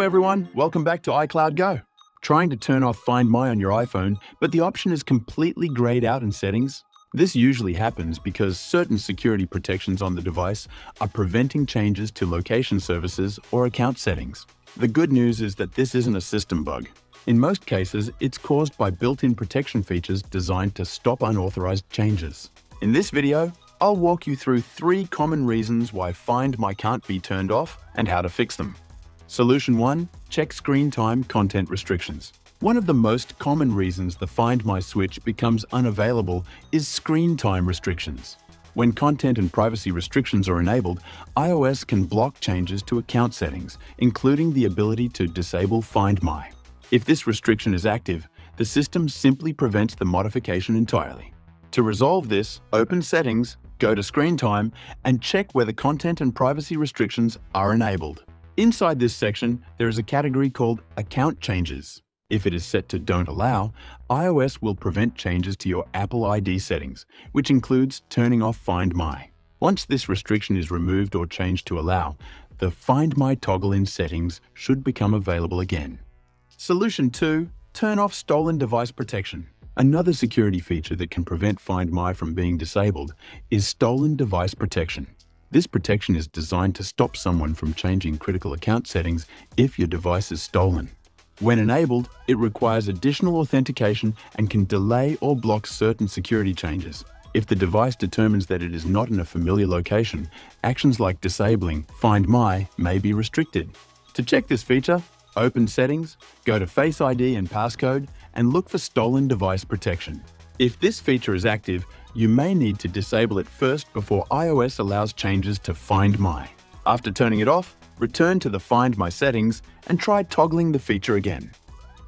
everyone, welcome back to iCloud Go. Trying to turn off Find My on your iPhone, but the option is completely grayed out in settings? This usually happens because certain security protections on the device are preventing changes to location services or account settings. The good news is that this isn't a system bug. In most cases, it's caused by built-in protection features designed to stop unauthorized changes. In this video, I'll walk you through 3 common reasons why Find My can't be turned off and how to fix them. Solution 1. Check screen time content restrictions. One of the most common reasons the Find My switch becomes unavailable is screen time restrictions. When content and privacy restrictions are enabled, iOS can block changes to account settings, including the ability to disable Find My. If this restriction is active, the system simply prevents the modification entirely. To resolve this, open Settings, go to Screen Time, and check whether content and privacy restrictions are enabled. Inside this section, there is a category called Account Changes. If it is set to Don't Allow, iOS will prevent changes to your Apple ID settings, which includes turning off Find My. Once this restriction is removed or changed to Allow, the Find My toggle in Settings should become available again. Solution 2. Turn off Stolen Device Protection. Another security feature that can prevent Find My from being disabled is Stolen Device Protection. This protection is designed to stop someone from changing critical account settings if your device is stolen. When enabled, it requires additional authentication and can delay or block certain security changes. If the device determines that it is not in a familiar location, actions like disabling Find My may be restricted. To check this feature, open Settings, go to Face ID and Passcode, and look for Stolen Device Protection. If this feature is active, you may need to disable it first before iOS allows changes to Find My. After turning it off, return to the Find My settings and try toggling the feature again.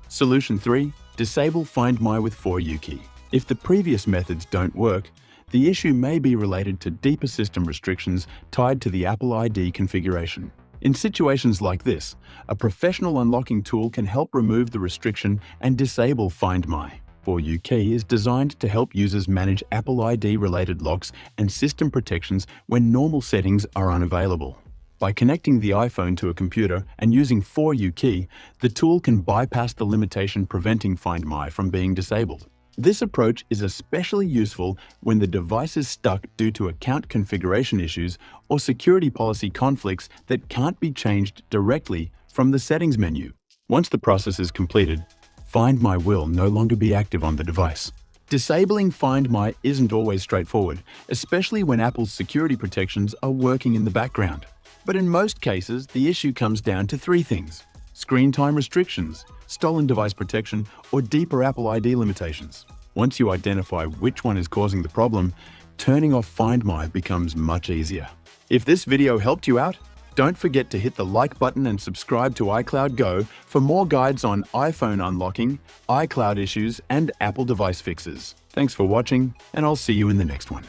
Solution 3. Disable Find My with 4U-key. If the previous methods don't work, the issue may be related to deeper system restrictions tied to the Apple ID configuration. In situations like this, a professional unlocking tool can help remove the restriction and disable Find My. 4U-key is designed to help users manage Apple ID-related locks and system protections when normal settings are unavailable. By connecting the iPhone to a computer and using 4U-key, the tool can bypass the limitation preventing Find My from being disabled. This approach is especially useful when the device is stuck due to account configuration issues or security policy conflicts that can't be changed directly from the settings menu. Once the process is completed, Find My will no longer be active on the device. Disabling Find My isn't always straightforward, especially when Apple's security protections are working in the background. But in most cases, the issue comes down to 3 things: screen time restrictions, stolen device protection, or deeper Apple ID limitations. Once you identify which one is causing the problem, turning off Find My becomes much easier. If this video helped you out, don't forget to hit the like button and subscribe to iCloud Go for more guides on iPhone unlocking, iCloud issues, and Apple device fixes. Thanks for watching, and I'll see you in the next one.